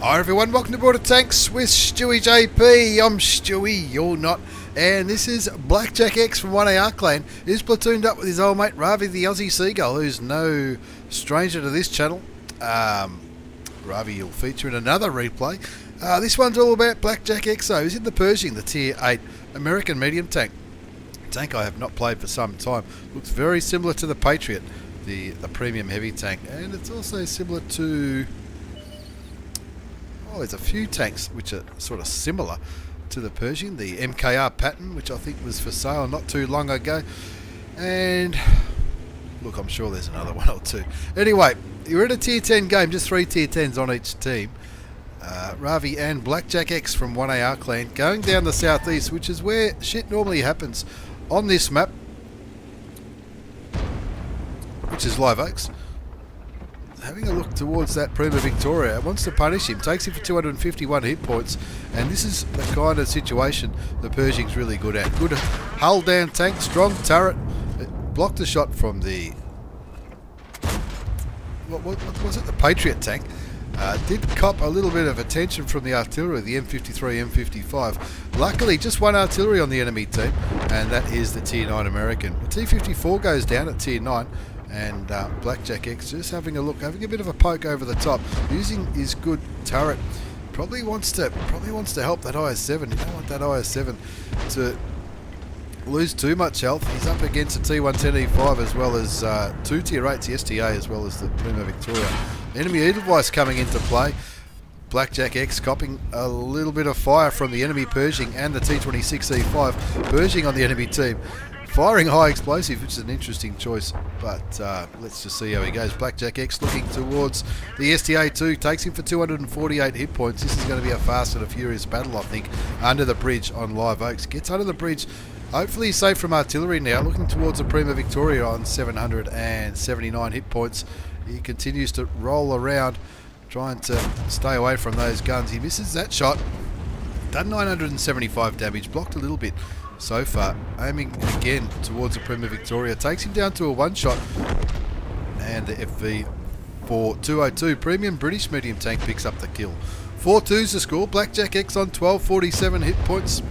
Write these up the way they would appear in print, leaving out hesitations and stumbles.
Hi everyone, welcome to Bautista with stewiejp. I'm Stewie, you're not. And this is Blackjackx from 1AR clan. He's platooned up with his old mate Ravvi the Aussie Seagull, who's no stranger to this channel. Ravvi will feature in another replay. This one's all about Blackjackx though. He's in the Pershing, the tier 8 American medium tank. Tank I have not played for some time. Looks very similar to the Patriot, the premium heavy tank. And it's also similar to... oh, there's a few tanks which are sort of similar to the Pershing. The MKR pattern, which I think was for sale not too long ago. And look, I'm sure there's another one or two. Anyway, you're in a tier 10 game, just 3 tier 10s on each team. Ravvi and Blackjackx from 1AR clan going down the southeast, which is where shit normally happens on this map, which is Live Oaks. Having a look towards that Prima Victoria, wants to punish him, takes him for 251 hit points, and this is the kind of situation the Pershing's really good at. Good hull down tank, strong turret. It blocked a shot from the... what was it? The Patriot tank. Did cop a little bit of attention from the artillery, the M53, M55. Luckily, just one artillery on the enemy team, and that is the tier 9 American. The T-54 goes down at tier 9. And Blackjackx just having a look, having a bit of a poke over the top, using his good turret. Probably wants to help that IS-7. You don't want that IS-7 to lose too much health. He's up against a T110E5 as well as two tier 8s, the STA as well as the Prima Victoria. Enemy Edelweiss coming into play. Blackjackx copping a little bit of fire from the enemy Pershing and the T26E5. Pershing on the enemy team, firing high explosive, which is an interesting choice, but let's just see how he goes. Blackjackx looking towards the STA2, takes him for 248 hit points. This is going to be a fast and a furious battle, I think, under the bridge on Live Oaks. Gets under the bridge, hopefully he's safe from artillery now, looking towards the Prima Victoria on 779 hit points. He continues to roll around, trying to stay away from those guns. He misses that shot, done 975 damage, blocked a little bit so far, aiming again towards the Prima Victoria, takes him down to a one-shot, and the FV-4202 premium British medium tank picks up the kill. 4-2's the score. Blackjackx on 1247 hit points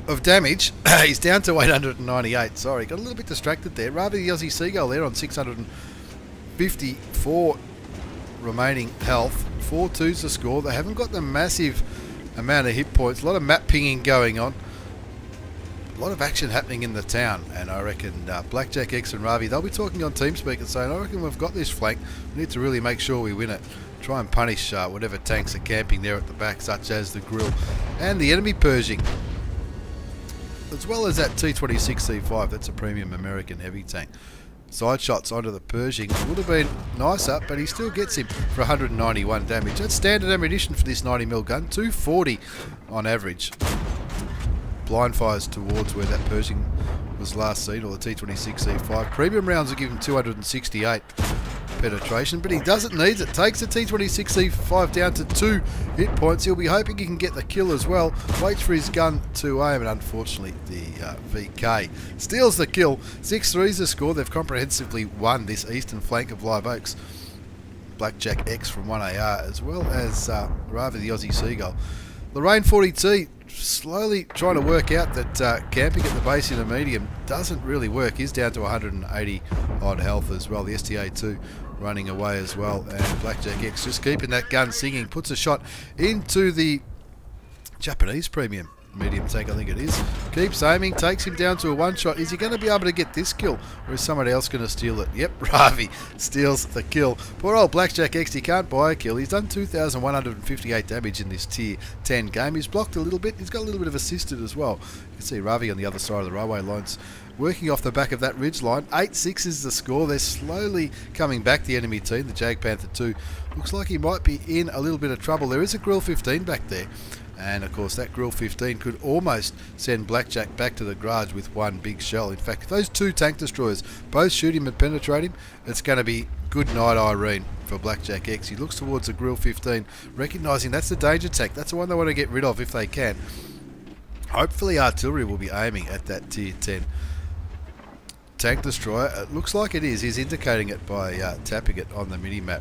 of damage. He's down to 898. Sorry, got a little bit distracted there. Rather the Aussie Seagull there on 654 remaining health. 4-2's the score. They haven't got the massive amount of hit points. A lot of map pinging going on. A lot of action happening in the town, and I reckon Blackjackx and Ravvi, they'll be talking on TeamSpeak and saying, I reckon we've got this flank. We need to really make sure we win it. Try and punish whatever tanks are camping there at the back, such as the Grill and the enemy Pershing, as well as that T26C5. That's a premium American heavy tank. Side shots onto the Pershing would have been nicer, but he still gets him for 191 damage. That's standard ammunition for this 90mm gun, 240 on average. Blind fires towards where that Pershing was last seen, or the T26C5. Premium rounds will give him 268 penetration, but he doesn't need it. Takes the T26C5 down to 2 hit points. He'll be hoping he can get the kill as well. Waits for his gun to aim, and unfortunately the VK steals the kill. 6-3's the score. They've comprehensively won this eastern flank of Live Oaks. Blackjackx from 1AR, as well as Ravvi the Aussie Seagull. Lorraine 40T slowly trying to work out that camping at the base in a medium doesn't really work. He's down to 180 odd health as well. The STA2 running away as well, and Blackjackx just keeping that gun singing, puts a shot into the Japanese premium medium tank, I think it is. Keeps aiming, takes him down to a one-shot. Is he going to be able to get this kill, or is somebody else going to steal it? Yep, Ravvi steals the kill. Poor old Blackjackx, he can't buy a kill. He's done 2,158 damage in this tier 10 game. He's blocked a little bit. He's got a little bit of assisted as well. You can see Ravvi on the other side of the railway lines, working off the back of that ridge line. 8-6 is the score. They're slowly coming back, the enemy team. The Jag Panther 2 looks like he might be in a little bit of trouble. There is a Grill 15 back there. And of course that Grill 15 could almost send Blackjack back to the garage with one big shell. In fact, if those two tank destroyers both shoot him and penetrate him, it's going to be good night Irene for Blackjackx. He looks towards the Grill 15, recognising that's the danger tank. That's the one they want to get rid of if they can. Hopefully artillery will be aiming at that tier 10 tank destroyer. It looks like it is. He's indicating it by tapping it on the mini-map.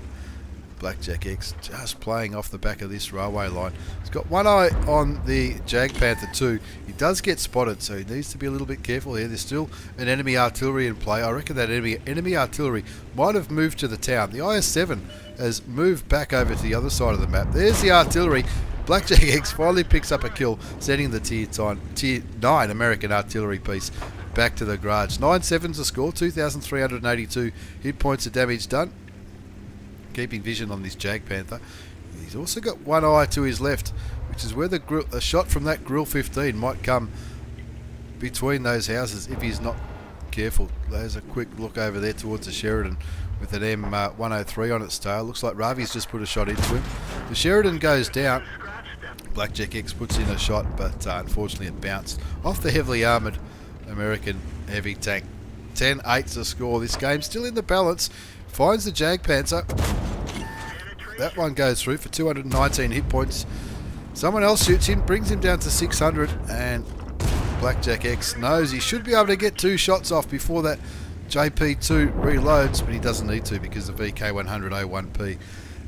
Blackjackx just playing off the back of this railway line. He's got one eye on the Jag Panther too. He does get spotted, so he needs to be a little bit careful here. There's still an enemy artillery in play. I reckon that enemy artillery might have moved to the town. The IS-7 has moved back over to the other side of the map. There's the artillery. Blackjackx finally picks up a kill, sending the tier 9 American artillery piece back to the garage. 9-7's the score, 2,382 hit points of damage done. Keeping vision on this Jag Panther. He's also got one eye to his left, which is where the shot from that Grill 15 might come between those houses if he's not careful. There's a quick look over there towards the Sheridan with an M103 on its tail. Looks like Ravvi's just put a shot into him. The Sheridan goes down. Blackjackx puts in a shot, but unfortunately it bounced off the heavily armoured American heavy tank. 10-8's the score. This game's still in the balance. Finds the Jag Panther. That one goes through for 219 hit points. Someone else shoots him, brings him down to 600, and Blackjackx knows he should be able to get 2 shots off before that JP2 reloads, but he doesn't need to because the VK100A1P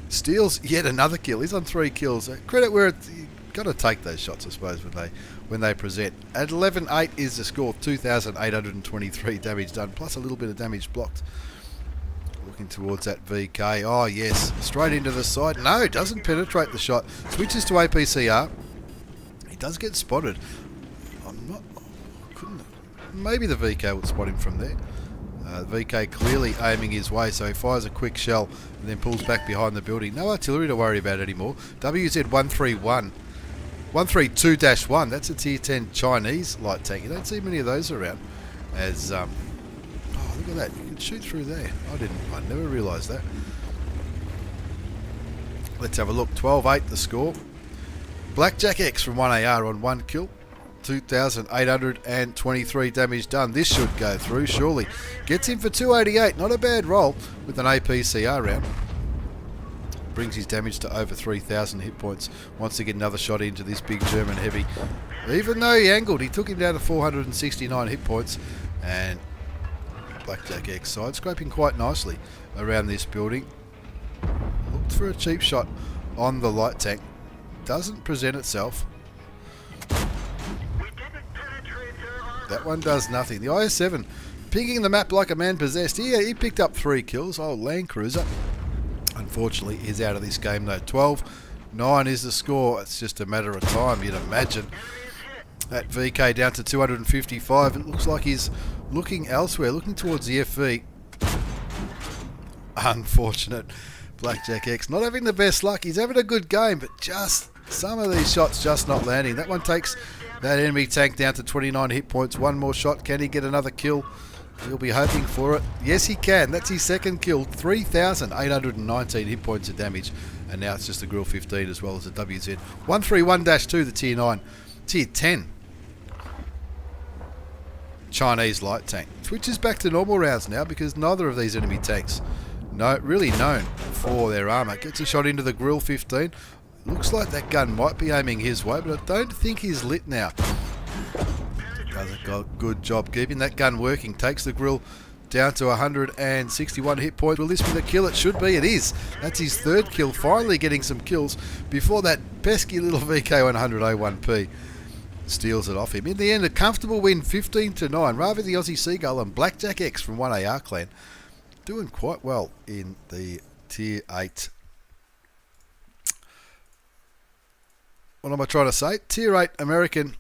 steals yet another kill. He's on 3 kills. Credit where you've got to take those shots, I suppose, when they present. At 11-8 is the score, 2,823 damage done, plus a little bit of damage blocked. Looking towards that VK. Oh, yes. Straight into the side. No, doesn't penetrate the shot. Switches to APCR. He does get spotted. Maybe the VK would spot him from there. The VK clearly aiming his way, so he fires a quick shell and then pulls back behind the building. No artillery to worry about anymore. WZ132-1. That's a tier 10 Chinese light tank. You don't see many of those around. As oh, look at that! You can shoot through there. I never realised that. Let's have a look. 12-8 the score. Blackjackx from 1AR on 1 kill. 2,823 damage done. This should go through, surely. Gets him for 288. Not a bad roll with an APCR round. Brings his damage to over 3,000 hit points. Wants to get another shot into this big German heavy. Even though he angled, he took him down to 469 hit points. And Blackjackx side scraping quite nicely around this building. Looked for a cheap shot on the light tank. Doesn't present itself. That one does nothing. The IS-7 pinging the map like a man possessed. He picked up 3 kills. Old Land Cruiser. Unfortunately, is out of this game though. 12-9 is the score. It's just a matter of time, you'd imagine. That VK down to 255. It looks like he's looking elsewhere, looking towards the FV. Unfortunate. Blackjackx not having the best luck. He's having a good game, but just some of these shots just not landing. That one takes that enemy tank down to 29 hit points. One more shot. Can he get another kill? He'll be hoping for it. Yes, he can. That's his second kill. 3,819 hit points of damage. And now it's just a Grill 15 as well as a WZ. 131-2, the tier 9. Tier 10. Chinese light tank. Switches back to normal rounds now because neither of these enemy tanks really known for their armour. Gets a shot into the Grill 15. Looks like that gun might be aiming his way, but I don't think he's lit now. Does a good job keeping that gun working. Takes the Grill down to 161 hit points. Will this be the kill? It should be. It is. That's his 3rd kill. Finally getting some kills before that pesky little VK100A1P steals it off him. In the end, a comfortable win, 15-9. Ravvi the Aussie Seagull and Blackjackx from 1AR clan doing quite well in the tier 8. What am I trying to say? Tier 8 American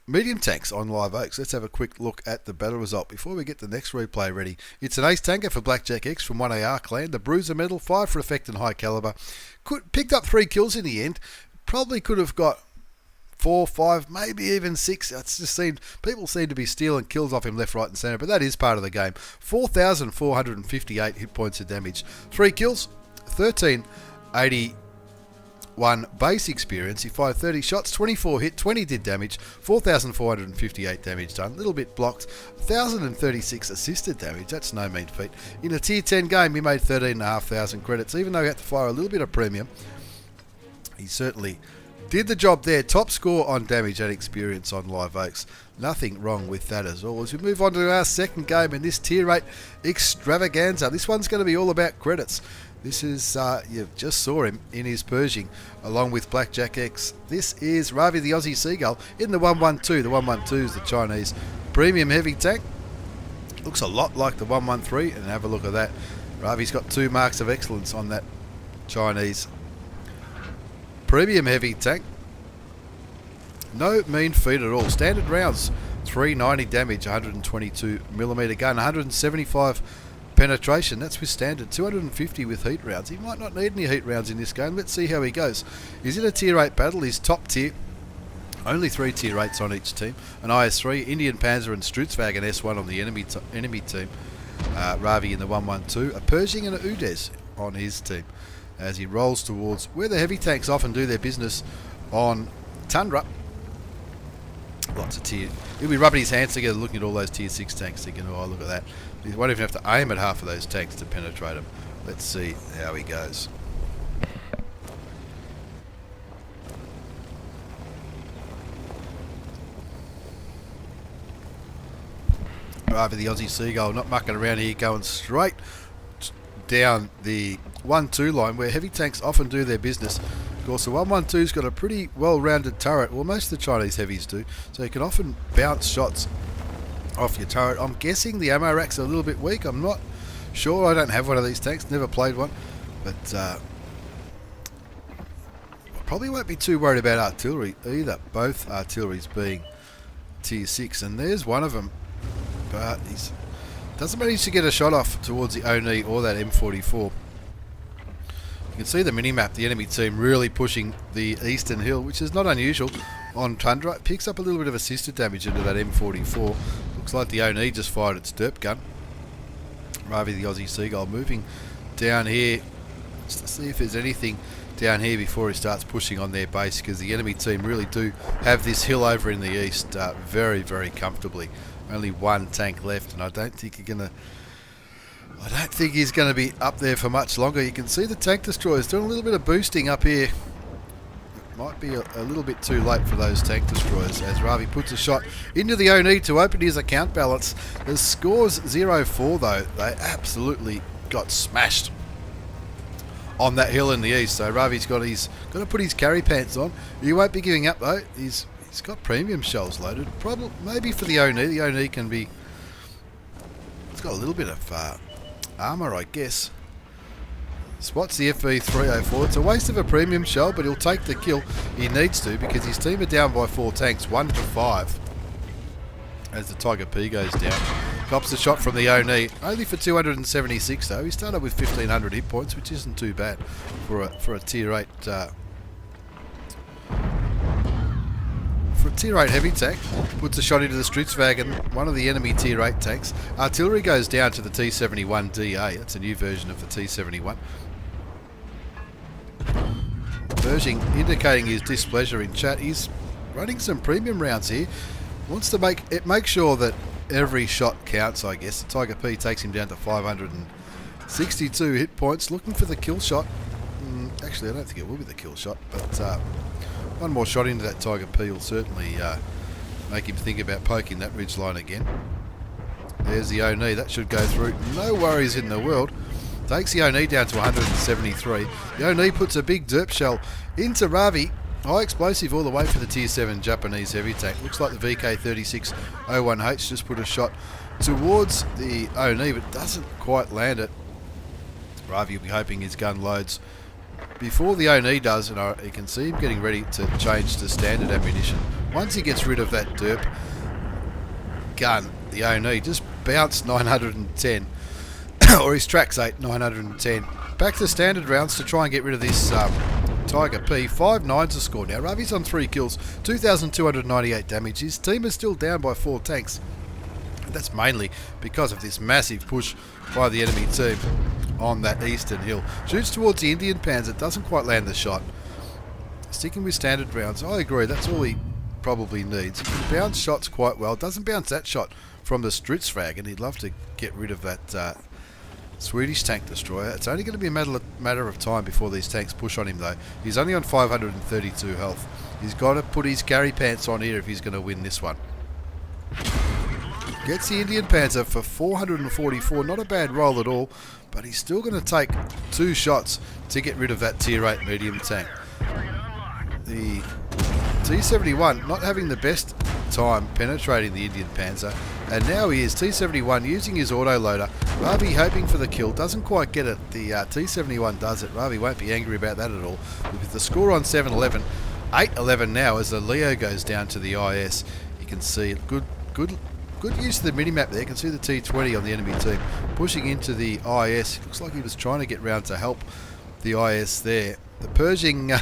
medium tanks on Live Oaks. Let's have a quick look at the battle result before we get the next replay ready. It's an ace tanker for Blackjackx from 1AR clan. The Bruiser medal, 5 for effect and high caliber. Picked up 3 kills in the end. Probably could have got 4, 5, maybe even 6. It's just people seem to be stealing kills off him left, right and centre, but that is part of the game. 4,458 hit points of damage. 3 kills, 1,381 base experience. He fired 30 shots, 24 hit, 20 did damage, 4,458 damage done. A little bit blocked, 1,036 assisted damage. That's no mean feat. In a tier 10 game, he made 13,500 credits. Even though he had to fire a little bit of premium, he certainly did the job there. Top score on damage and experience on Live Oaks. Nothing wrong with that as well. As we move on to our second game in this tier 8 Extravaganza. This one's going to be all about credits. This is, you just saw him in his Pershing along with Blackjackx. This is Ravvi the Aussie Seagull in the 112. The 112 is the Chinese premium heavy tank. Looks a lot like the 113, and have a look at that. Ravvi's got 2 marks of excellence on that Chinese premium heavy tank. No mean feat at all. Standard rounds, 390 damage, 122mm gun, 175 penetration. That's with standard. 250 with heat rounds. He might not need any heat rounds in this game. Let's see how he goes. He's in a tier 8 battle. He's top tier. Only 3 tier 8s on each team. An IS-3, Indian Panzer and Stewiejp S1 on the enemy team. Ravvi in the 112. A Pershing and a Udes on his team. As he rolls towards where the heavy tanks often do their business on Tundra. Lots of tier. He'll be rubbing his hands together looking at all those tier 6 tanks thinking, oh, look at that. He won't even have to aim at half of those tanks to penetrate them. Let's see how he goes. Ravvi the Aussie Seagull not mucking around here, going straight down the 1-2 line where heavy tanks often do their business. Of course, the 112's got a pretty well-rounded turret. Well, most of the Chinese heavies do, so you can often bounce shots off your turret. I'm guessing the ammo rack's a little bit weak. I'm not sure. I don't have one of these tanks, never played one, but I probably won't be too worried about artillery either. Both artilleries being tier 6, and there's one of them, but he doesn't manage to get a shot off towards the Oni or that M44. You can see the mini-map, the enemy team really pushing the eastern hill, which is not unusual on Tundra. It picks up a little bit of assisted damage into that M44. Looks like the Oni just fired its derp gun. Ravvi the Aussie Seagull moving down here just to see if there's anything down here before he starts pushing on their base, because the enemy team really do have this hill over in the east very, very comfortably. Only 1 tank left, and I don't think he's going to be up there for much longer. You can see the tank destroyers doing a little bit of boosting up here. It might be a little bit too late for those tank destroyers as Ravvi puts a shot into the Oni to open his account balance. The score's 0-4 though. They absolutely got smashed on that hill in the east. So Ravvi's got to put his carry pants on. He won't be giving up though. He's got premium shells loaded. Probably maybe for the Oni. The Oni can be. It's got a little bit of armour, I guess. Spots the FV304. It's a waste of a premium shell, but he'll take the kill. He needs to, because his team are down by 4 tanks, 1-5. As the Tiger P goes down. Cops a shot from the Oni. Only for 276 though. He started with 1500 hit points, which isn't too bad for a tier 8 for a tier 8 heavy tank. Puts a shot into the Stewiejp, one of the enemy tier 8 tanks. Artillery goes down to the T71DA. That's a new version of the T71. Pershing indicating his displeasure in chat. He's running some premium rounds here. Wants to make sure that every shot counts, I guess. The Tiger P takes him down to 562 hit points. Looking for the kill shot. Actually, I don't think it will be the kill shot, but one more shot into that Tiger P will certainly make him think about poking that ridge line again. There's the Oni. That should go through. No worries in the world. Takes the Oni down to 173. The Oni puts a big derp shell into Ravvi. High explosive all the way for the tier 7 Japanese heavy tank. Looks like the VK3601H just put a shot towards the Oni, but doesn't quite land it. Ravvi will be hoping his gun loads before the Oni does, and you can see him getting ready to change to standard ammunition. Once he gets rid of that derp gun, the Oni just bounced 910, or his Trax 8 910. Back to standard rounds to try and get rid of this Tiger P. 5-9's the score now. Ravvi's on 3 kills, 2,298 damage. His team is still down by 4 tanks. And that's mainly because of this massive push by the enemy team on that eastern hill. Shoots towards the Indian Panzer, doesn't quite land the shot. Sticking with standard rounds, I agree, that's all he probably needs. He can bounce shots quite well. Doesn't bounce that shot from the Stewiejp, and he'd love to get rid of that Swedish tank destroyer. It's only going to be a matter of time before these tanks push on him though. He's only on 532 health. He's got to put his carry pants on here if he's going to win this one. Gets the Indian Panzer for 444. Not a bad roll at all, but he's still going to take 2 shots to get rid of that tier 8 medium tank. The T-71 not having the best time penetrating the Indian Panzer, and now he is. T-71 using his autoloader. Ravvi hoping for the kill, doesn't quite get it. The T-71 does it. Ravvi won't be angry about that at all. With the score on 7-11, 8-11 now as the Leo goes down to the IS. You can see good use of the minimap there. You can see the T-20 on the enemy team pushing into the IS. Looks like he was trying to get round to help the IS there. The Pershing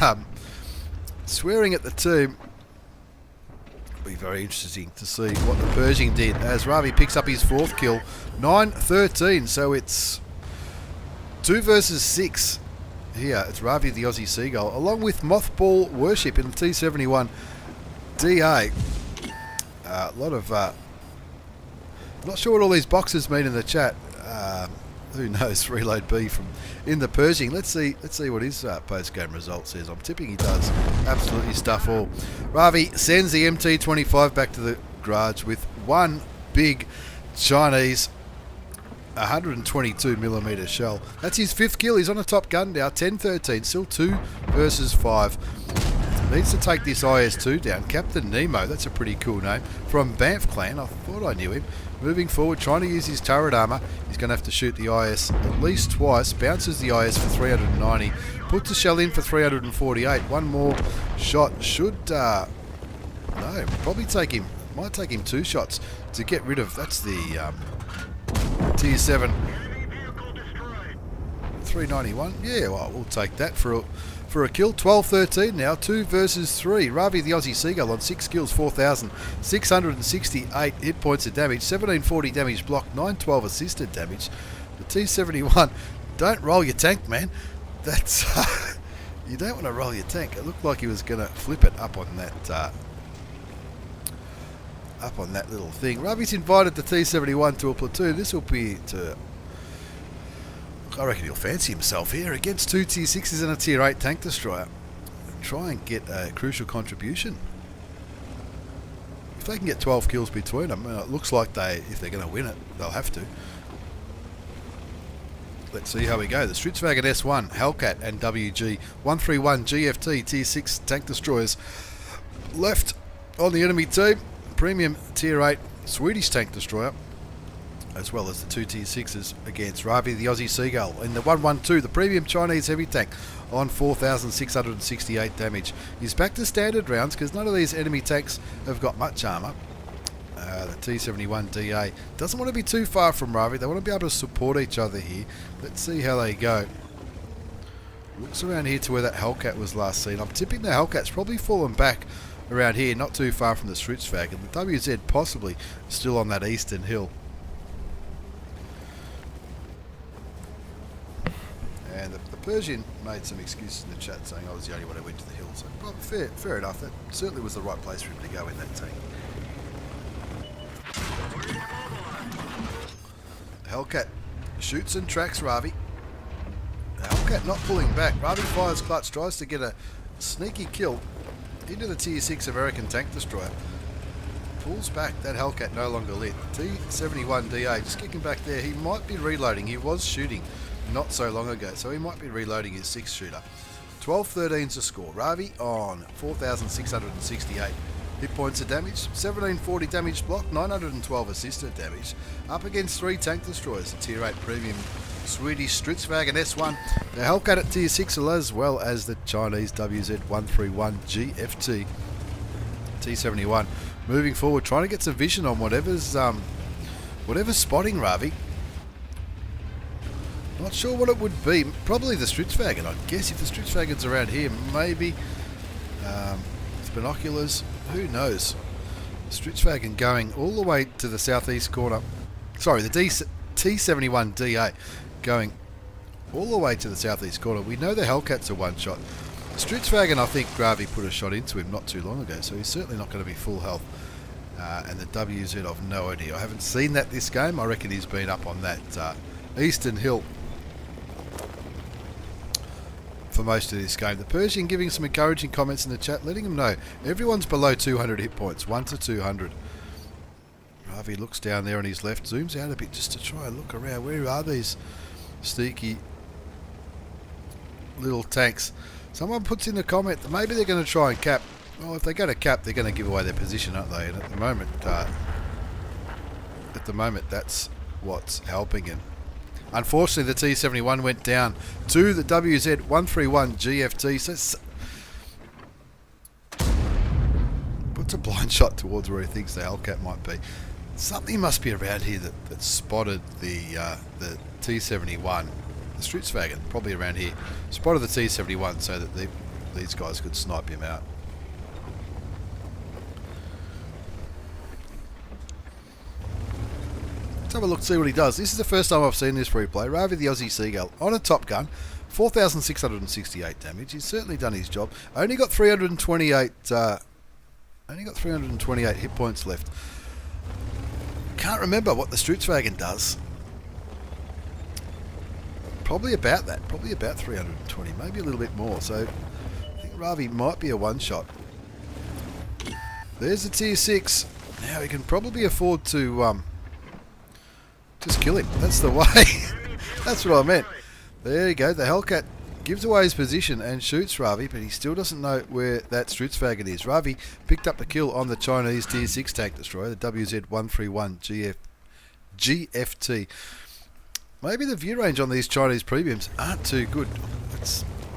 swearing at the team. It'll be very interesting to see what the Pershing did as Ravvi picks up his 4th kill. 9-13, so it's 2 versus 6 here. It's Ravvi the Aussie Seagull along with Mothball Worship in the T-71 DA. A lot of not sure what all these boxes mean in the chat. Who knows? Reload B from in the Pershing. Let's see what his post-game result says. I'm tipping he does absolutely stuff all. Ravvi sends the MT-25 back to the garage with one big Chinese 122mm shell. That's his 5th kill. He's on a top gun now. 10-13. Still 2 versus 5. Needs to take this IS-2 down. Captain Nemo. That's a pretty cool name. From Banff Clan. I thought I knew him. Moving forward, trying to use his turret armour. He's going to have to shoot the IS at least twice. Bounces the IS for 390. Puts a shell in for 348. One more shot should... no, probably take him... Might take him 2 shots to get rid of... That's the Tier 7... 391. Yeah, well, we'll take that for a kill. 12-13 now. 2 versus 3. Ravvi the Aussie Seagull on 6 kills, 4,668 hit points of damage, 1740 damage blocked, 912 assisted damage. The T-71, don't roll your tank, man. That's you don't want to roll your tank. It looked like he was going to flip it up on that little thing. Ravvi's invited the T-71 to a platoon. This will be to... I reckon he'll fancy himself here against 2 Tier 6s and a Tier 8 tank destroyer. Try and get a crucial contribution. If they can get 12 kills between them, it looks like if they're going to win it, they'll have to. Let's see how we go. The Extravaganza S1, Hellcat and WG-131GFT Tier 6 tank destroyers left on the enemy team. Premium Tier 8 Swedish tank destroyer, as well as the 2 Tier 6s against Ravvi the Aussie Seagull in the 112, the premium Chinese heavy tank on 4,668 damage. He's back to standard rounds because none of these enemy tanks have got much armour. The T-71 DA doesn't want to be too far from Ravvi. They want to be able to support each other here. Let's see how they go. Looks around here to where that Hellcat was last seen. I'm tipping the Hellcat's probably fallen back around here, not too far from the Strittsvag, and the WZ possibly still on that eastern hill. And the Persian made some excuses in the chat saying I was the only one who went to the hill. So fair enough. That certainly was the right place for him to go in that tank. Hellcat shoots and tracks Ravvi. Hellcat not pulling back. Ravvi fires clutch, tries to get a sneaky kill into the Tier 6 American tank destroyer. Pulls back. That Hellcat no longer lit. T-71 DA just kicking back there. He might be reloading. He was shooting not so long ago, so he might be reloading his 6-shooter. 12-13's the score. Ravvi on 4,668 hit points of damage, 1740 damage blocked, 912 assisted damage. Up against 3 tank destroyers, the Tier 8 premium Swedish Strittsvagen S1, the Hellcat at Tier 6, as well as the Chinese WZ-131GFT T-71. Moving forward, trying to get some vision on whatever's spotting Ravvi. Not sure what it would be. Probably the Strittsvagen, I guess. If the Strittsvagen's around here, maybe. With binoculars, who knows? The Strittsvagen going all the way to the southeast corner. Sorry, the T-71 DA going all the way to the southeast corner. We know the Hellcat's a one-shot. The Strittsvagen, I think Ravvi put a shot into him not too long ago, so he's certainly not going to be full health. And the WZ, I've no idea. I haven't seen that this game. I reckon he's been up on that eastern hill for most of this game. The Pershing giving some encouraging comments in the chat, letting them know everyone's below 200 hit points, 1 to 200. Ravvi looks down there on his left, zooms out a bit just to try and look around. Where are these sneaky little tanks? Someone puts in the comment that maybe they're going to try and cap. Well, if they go to cap, they're going to give away their position, aren't they? And at the moment, that's what's helping him. Unfortunately, the T71 went down to the WZ131GFT. So puts a blind shot towards where he thinks the Hellcat might be. Something must be around here that spotted the T71. The Stutzwagen, probably around here, spotted the T71 so that these guys could snipe him out. Let's have a look, see what he does. This is the first time I've seen this replay. Ravvi the Aussie Seagull on a Top Gun, 4,668 damage. He's certainly done his job. Only got 328. Only got 328 hit points left. Can't remember what the Stutzwagen does. Probably about that. Probably about 320, maybe a little bit more. So I think Ravvi might be a one-shot. There's the tier 6. Now he can probably afford to just kill him. That's the way. That's what I meant. There you go. The Hellcat gives away his position and shoots Ravvi, but he still doesn't know where that Stutzwagen is. Ravvi picked up the kill on the Chinese tier 6 tank destroyer, the WZ131GFT. Maybe the view range on these Chinese premiums aren't too good. I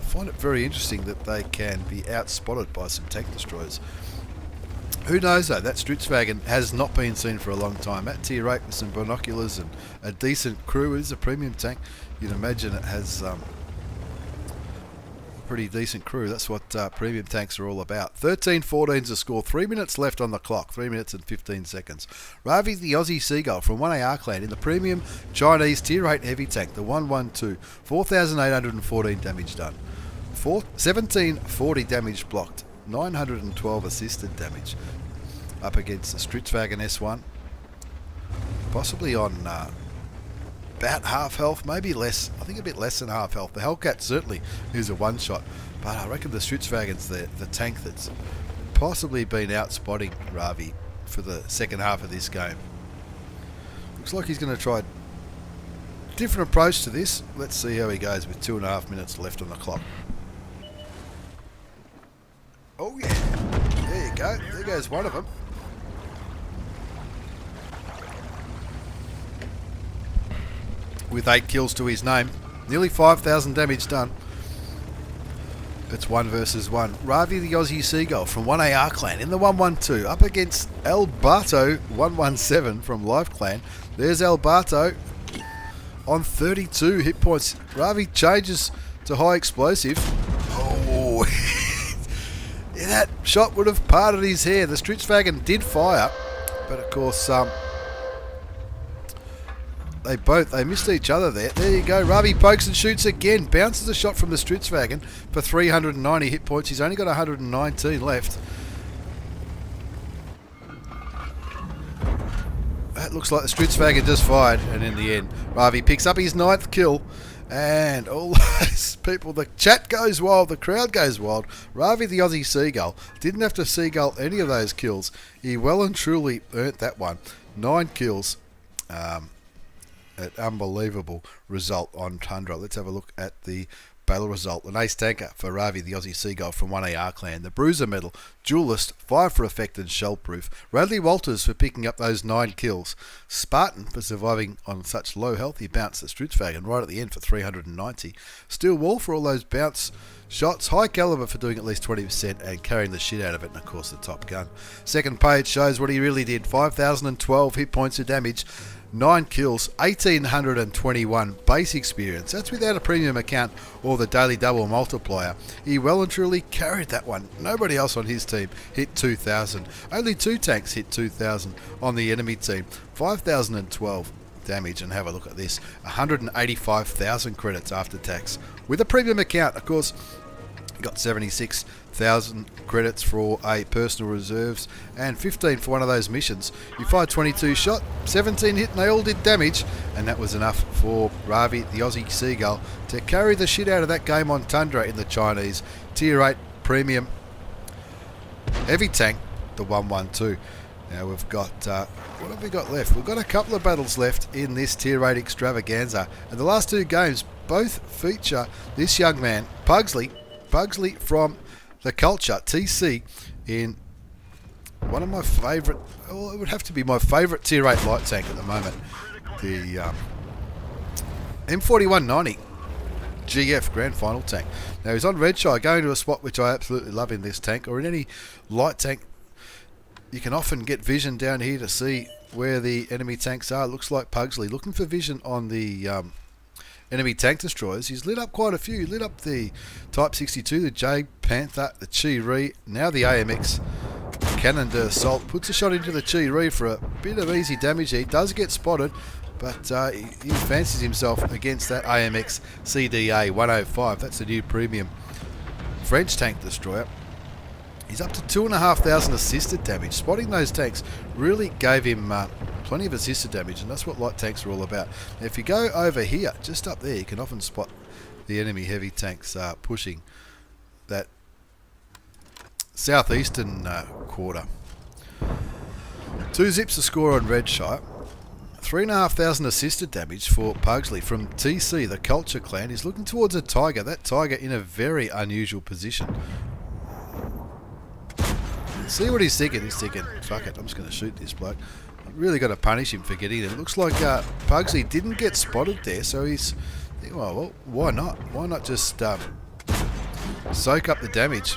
find it very interesting that they can be outspotted by some tank destroyers. Who knows though, that Stutzwagen has not been seen for a long time. At tier 8 with some binoculars and a decent crew, it is a premium tank. You'd imagine it has a pretty decent crew. That's what premium tanks are all about. 13-14's the score, 3 minutes left on the clock, 3 minutes and 15 seconds. Ravvi the Aussie Seagull from 1AR clan in the premium Chinese tier 8 heavy tank, the 112, 4,814 damage done. 1740 damage blocked. 912 assisted damage up against the Stutzwagen S1, possibly on about half health, maybe less. I think a bit less than half health. The Hellcat certainly is a one shot, but I reckon the Stutzwagen's the tank that's possibly been outspotting Ravvi for the second half of this game. Looks like he's going to try a different approach to this. Let's see how he goes with 2.5 minutes left on the clock. Oh yeah, there you go, there goes one of them. With 8 kills to his name, nearly 5,000 damage done. It's 1 versus 1. Ravvi the Aussie Seagull from 1AR clan in the 112 up against Alberto 117 from Live Clan. There's Alberto on 32 hit points. Ravvi changes to high explosive. Oh, yeah, that shot would have parted his hair. The Stutzwagen did fire, but of course they missed each other there. There you go. Ravvi pokes and shoots again. Bounces a shot from the Stutzwagen for 390 hit points. He's only got 119 left. That looks like the Stutzwagen just fired, and in the end, Ravvi picks up his 9th kill. And all those people, the chat goes wild, the crowd goes wild. Ravvi the Aussie Seagull didn't have to seagull any of those kills. He well and truly earned that one. 9 kills. An unbelievable result on Tundra. Let's have a look at the battle result. An ace tanker for Ravvi the Aussie Seagull from 1AR clan. The Bruiser medal, Duelist, 5 for effect and shell proof. Radley Walters for picking up those 9 kills. Spartan for surviving on such low health. He bounced the Stutzwagen right at the end for 390. Steel Wall for all those bounce shots. High Caliber for doing at least 20% and carrying the shit out of it. And of course the Top Gun. Second page shows what he really did. 5,012 hit points of damage. 9 kills, 1,821 base experience. That's without a premium account or the daily double multiplier. He well and truly carried that one. Nobody else on his team hit 2,000. Only 2 tanks hit 2,000 on the enemy team. 5,012 damage, and have a look at this. 185,000 credits after tax. With a premium account, of course, got 76,000 credits for a personal reserves and 15 for one of those missions. You fired 22 shot, 17 hit, and they all did damage, and that was enough for Ravvi the Aussie Seagull to carry the shit out of that game on Tundra in the Chinese tier 8 premium heavy tank, the 112. Now we've got, what have we got left? We've got a couple of battles left in this Tier 8 Extravaganza. And the last two games both feature this young man, Puggsley from the Culture, TC, in one of my favourite, well, it would have to be my favourite Tier 8 light tank at the moment. The M41-90 GF Grand Final tank. Now he's on Redshire, going to a spot which I absolutely love in this tank, or in any light tank. You can often get vision down here to see where the enemy tanks are. It looks like Puggsley looking for vision on the enemy tank destroyers. He's lit up quite a few. He lit up the Type 62, the J Panther, the Chi-Ri, now the AMX Cannon de Assault. Puts a shot into the Chi-Ri for a bit of easy damage. He does get spotted, but he fancies himself against that AMX CDA 105. That's a new premium French tank destroyer. He's up to 2,500 assisted damage. Spotting those tanks really gave him plenty of assisted damage, and that's what light tanks are all about. Now, if you go over here, just up there, you can often spot the enemy heavy tanks pushing that southeastern quarter. 2 zips a score on Redshire. 3,500 assisted damage for Puggsley from TC, the Culture clan. He's looking towards a tiger. That tiger in a very unusual position. See what he's thinking. He's thinking, fuck it, I'm just going to shoot this bloke. I've really got to punish him for getting it. It looks like Puggsley didn't get spotted there, so he's thinking, well, why not? Why not just soak up the damage?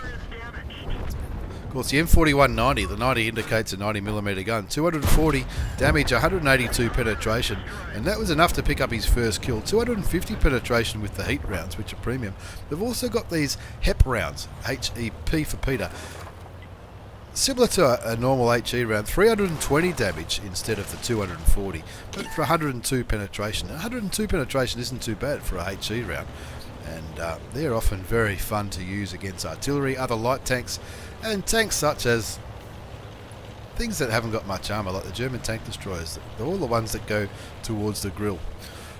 Of course, the M41-90, the 90 indicates a 90mm gun. 240 damage, 182 penetration, and that was enough to pick up his first kill. 250 penetration with the heat rounds, which are premium. They've also got these HEP rounds, H-E-P for Peter. Similar to a normal HE round, 320 damage instead of the 240, but for 102 penetration. 102 penetration isn't too bad for a HE round, and they're often very fun to use against artillery, other light tanks, and tanks such as things that haven't got much armour, like the German tank destroyers. They're all the ones that go towards the grill.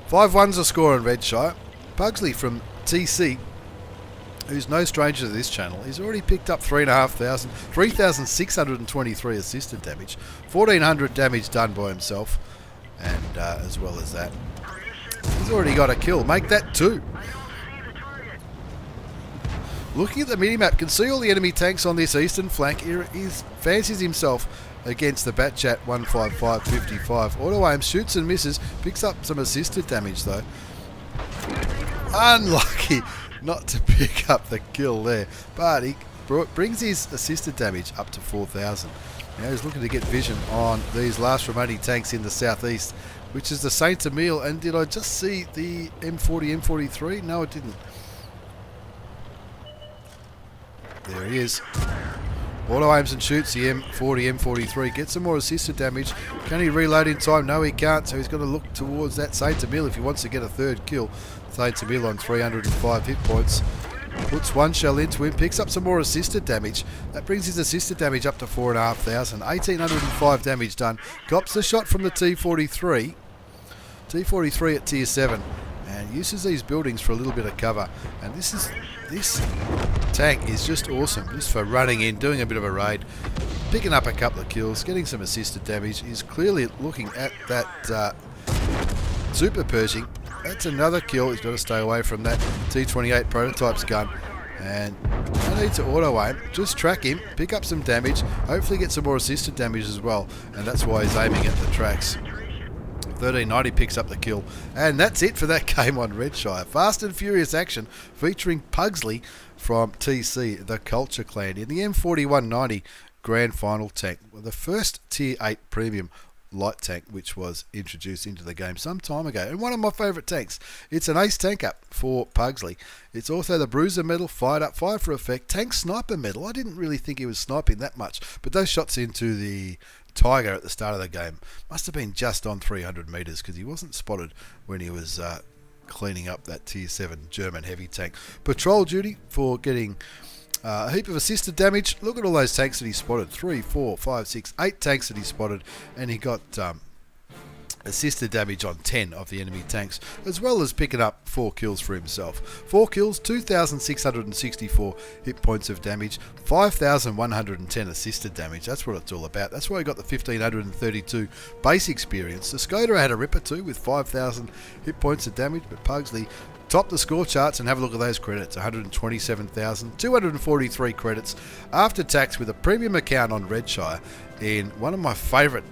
5-1's a score on Redshire. Puggsley from TC, who's no stranger to this channel, he's already picked up 3,623 assisted damage, 1,400 damage done by himself, and as well as that, he's already got a kill. Make that 2. Looking at the minimap, can see all the enemy tanks on this eastern flank. He fancies himself against the Batchat 155-55. Auto aim, shoots and misses, picks up some assisted damage though. Unlucky not to pick up the kill there, but he brings his assisted damage up to 4,000. Now he's looking to get vision on these last remaining tanks in the southeast, which is the Saint Emile. And did I just see the M40, M43? No, I didn't. There he is. Auto aims and shoots the M40, M43. Gets some more assisted damage. Can he reload in time? No, he can't. So he's got to look towards that Saint Emile if he wants to get a third kill. Saint Emile on 305 hit points. Puts one shell into him. Picks up some more assisted damage. That brings his assisted damage up to 4,500. 1,805 damage done. Cops the shot from the T43. T43 at tier 7. And uses these buildings for a little bit of cover. And this tank is just awesome, just for running in, doing a bit of a raid, picking up a couple of kills, getting some assisted damage. He's clearly looking at that Super Pershing. That's another kill. He's got to stay away from that T28 prototype's gun. And no need to auto aim, just track him, pick up some damage, hopefully get some more assisted damage as well. And that's why he's aiming at the tracks. 1390 picks up the kill, and that's it for that game on Redshire. Fast and furious action featuring Puggsley from TC, the Culture clan, in the M41-90 Grand Final tank, the first Tier 8 premium light tank which was introduced into the game some time ago, and one of my favourite tanks. It's an ace tank up for Puggsley. It's also the Bruiser medal, fired up, fire for effect, tank sniper medal. I didn't really think he was sniping that much, but those shots into the Tiger at the start of the game must have been just on 300 metres, because he wasn't spotted when he was cleaning up that tier 7 German heavy tank. Patrol duty for getting a heap of assisted damage. Look at all those tanks that he spotted. 3, 4, 5, 6, 8 tanks that he spotted, and he got assisted damage on 10 of the enemy tanks, as well as picking up 4 kills for himself. 4 kills, 2,664 hit points of damage, 5,110 assisted damage. That's what it's all about. That's why he got the 1,532 base experience. The Skoda had a ripper too with 5,000 hit points of damage, but Puggsley topped the score charts, and have a look at those credits. 127,243 credits after tax with a premium account on Redshire in one of my favourite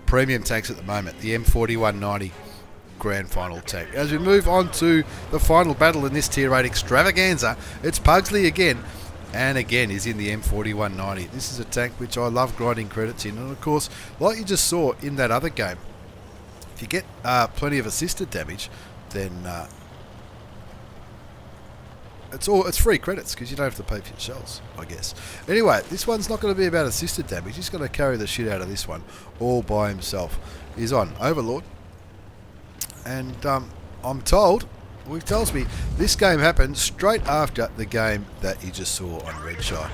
premium tanks at the moment, the M41-90 Grand Final tank. As we move on to the final battle in this Tier 8 Extravaganza, it's Puggsley again, and again is in the M41-90. This is a tank which I love grinding credits in, and of course, like you just saw in that other game, if you get plenty of assisted damage, then it's free credits because you don't have to pay for your shells, I guess. Anyway, this one's not going to be about assisted damage. He's going to carry the shit out of this one all by himself. He's on Overlord, and I'm told, well, he tells me this game happened straight after the game that you just saw on Redshire.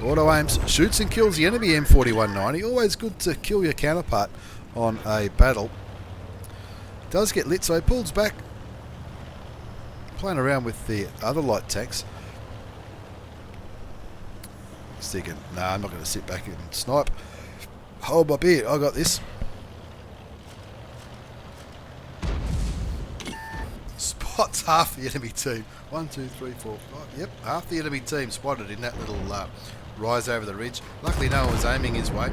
Auto aims, shoots and kills the enemy M41-90. Always good to kill your counterpart on a battle. Does get lit, so he pulls back, playing around with the other light tanks. He's thinking, nah, I'm not going to sit back and snipe. Hold my beer, I got this. Spots half the enemy team. 1, 2, 3, 4, 5. Yep, half the enemy team spotted in that little rise over the ridge. Luckily no one was aiming his way.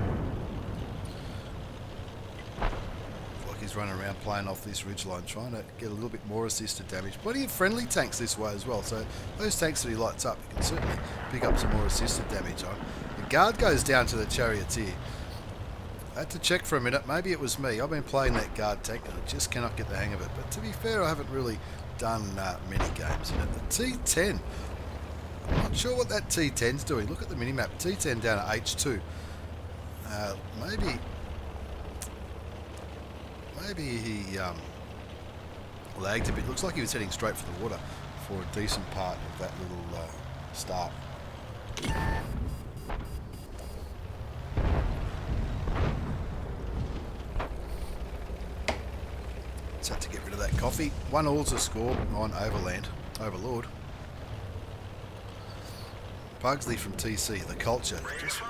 He's running around playing off this ridgeline, trying to get a little bit more assisted damage. Plenty of friendly tanks this way as well, so those tanks that he lights up, you can certainly pick up some more assisted damage on. The guard goes down to the charioteer. I had to check for a minute, maybe it was me. I've been playing that guard tank and I just cannot get the hang of it, but to be fair, I haven't really done many games in it. The T10, I'm not sure what that T10's doing. Look at the minimap, T10 down at H2. Maybe he lagged a bit. Looks like he was heading straight for the water for a decent part of that little start. Just had to get rid of that coffee. 1-all's a score on Overlord. Puggsley from TC, the culture, just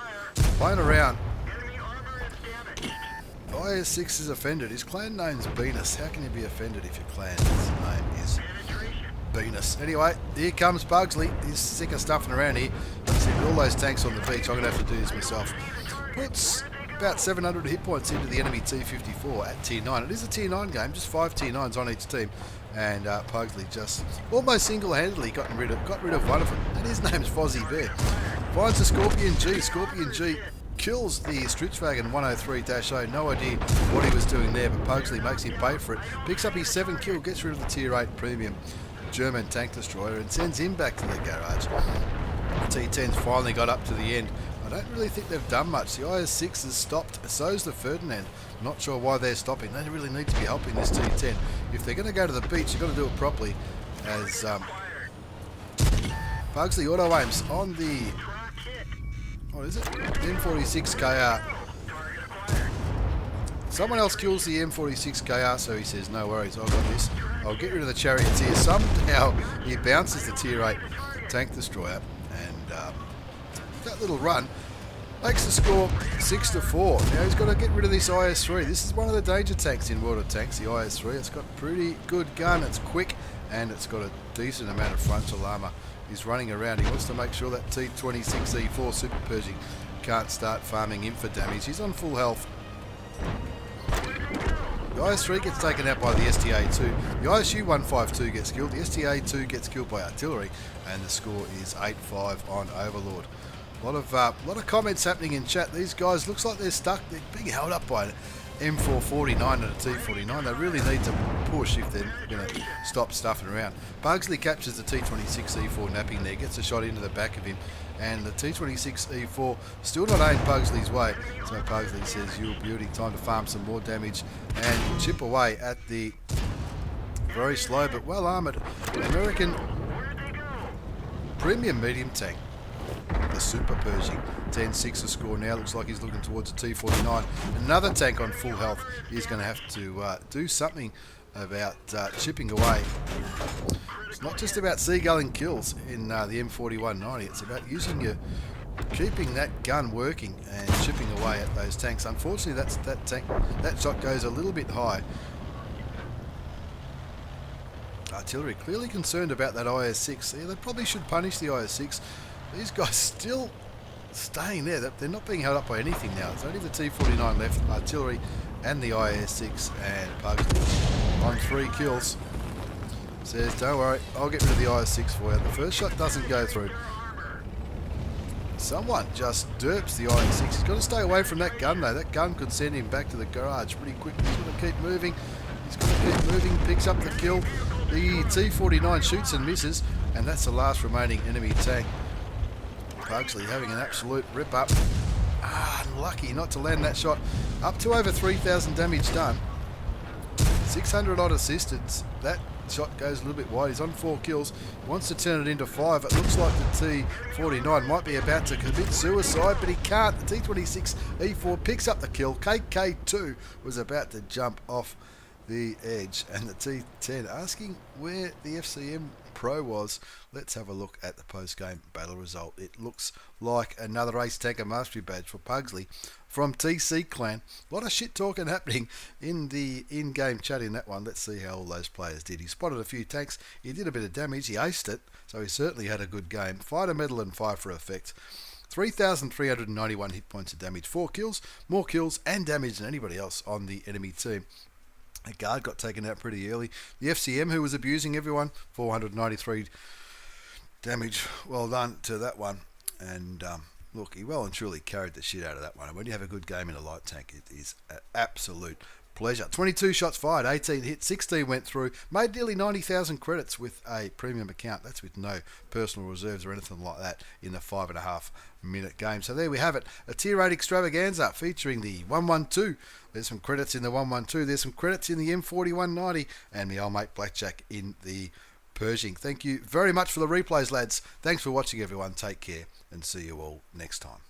playing around. IS6 is offended. His clan name's Venus. How can you be offended if your clan's name is Venus? Anyway, here comes Puggsley. He's sick of stuffing around here. You see all those tanks on the beach. I'm going to have to do this myself. Puts about 700 hit points into the enemy T54 at Tier 9. It is a Tier 9 game, just 5 Tier 9s on each team. And Puggsley just almost single-handedly got rid of one of them. And his name's Fozzie Bear. Finds the Scorpion G. Scorpion G kills the Extravaganza 103-0. No idea what he was doing there, but Puggsley makes him pay for it. Picks up his 7 kill, gets rid of the Tier 8 premium German tank destroyer and sends him back to the garage. The T10's finally got up to the end. I don't really think they've done much. The IS6 has stopped, so's the Ferdinand. Not sure why they're stopping. They really need to be helping this T10. If they're going to go to the beach, you've got to do it properly. As Puggsley auto aims on the, what is it? M46KR. Someone else kills the M46KR, so he says, no worries, I've got this. I'll get rid of the charioteer. Somehow he bounces the Tier 8 tank destroyer, and that little run makes the score 6-4. Now he's got to get rid of this IS3. This is one of the danger tanks in World of Tanks, the IS3. It's got a pretty good gun, it's quick, and it's got a decent amount of frontal armour. He's running around. He wants to make sure that T26E4 Super Pershing can't start farming him for damage. He's on full health. The IS-3 gets taken out by the STA-2. The ISU-152 gets killed. The STA-2 gets killed by artillery, and the score is 8-5 on Overlord. A lot of comments happening in chat. These guys looks like they're stuck. They're being held up by an M449 and a T49. They really need to push if they're going to stop stuffing around. Puggsley captures the T26E4 napping there, gets a shot into the back of him, and the T26E4 still not aimed Pugsley's way. So Puggsley says, "You beauty, time to farm some more damage and chip away at the very slow but well armoured American premium medium tank." the Super Pershing. 10-6 the score now. Looks like he's looking towards a T49. Another tank on full health. He's going to have to do something about chipping away. It's not just about seagulling kills in the M41-90. It's about keeping that gun working and chipping away at those tanks. Unfortunately, that shot goes a little bit high. Artillery clearly concerned about that IS-6. Yeah, they probably should punish the IS-6. These guys still staying there. They're not being held up by anything now. It's only the T49 left, artillery and the IS-6, and Puggsley on 3 kills. Says, don't worry, I'll get rid of the IS-6 for you. The first shot doesn't go through. Someone just derps the IS-6. He's got to stay away from that gun though. That gun could send him back to the garage pretty quickly. He's going to keep moving. He's going to keep moving, picks up the kill. The T49 shoots and misses, and that's the last remaining enemy tank. Puggsley having an absolute rip up. Unlucky not to land that shot. Up to over 3,000 damage done. 600 odd assistance. That shot goes a little bit wide. He's on 4 kills. He wants to turn it into 5. It looks like the T49 might be about to commit suicide, but he can't. The T26E4 picks up the kill. KK2 was about to jump off the edge, and the T10 asking where the FCM Pro was. Let's have a look at the post-game battle result. It looks like another Ace Tanker Mastery badge for Puggsley from TC Clan. A lot of shit talking happening in the in-game chat in that one. Let's see how all those players did. He spotted a few tanks. He did a bit of damage. He aced it, so he certainly had a good game. Fighter medal and 5 for effect. 3,391 hit points of damage. 4 kills, more kills and damage than anybody else on the enemy team. A guard got taken out pretty early. The FCM, who was abusing everyone, 493 damage. Well done to that one. And look, he well and truly carried the shit out of that one. And when you have a good game in a light tank, it is an absolute pleasure. 22 shots fired, 18 hit, 16 went through. Made nearly 90,000 credits with a premium account. That's with no personal reserves or anything like that in the 5.5 minute game. So there we have it. A tier 8 extravaganza featuring the 112. There's some credits in the 112. There's some credits in the M41-90 and the old mate Blackjack in the Pershing. Thank you very much for the replays, lads. Thanks for watching, everyone. Take care and see you all next time.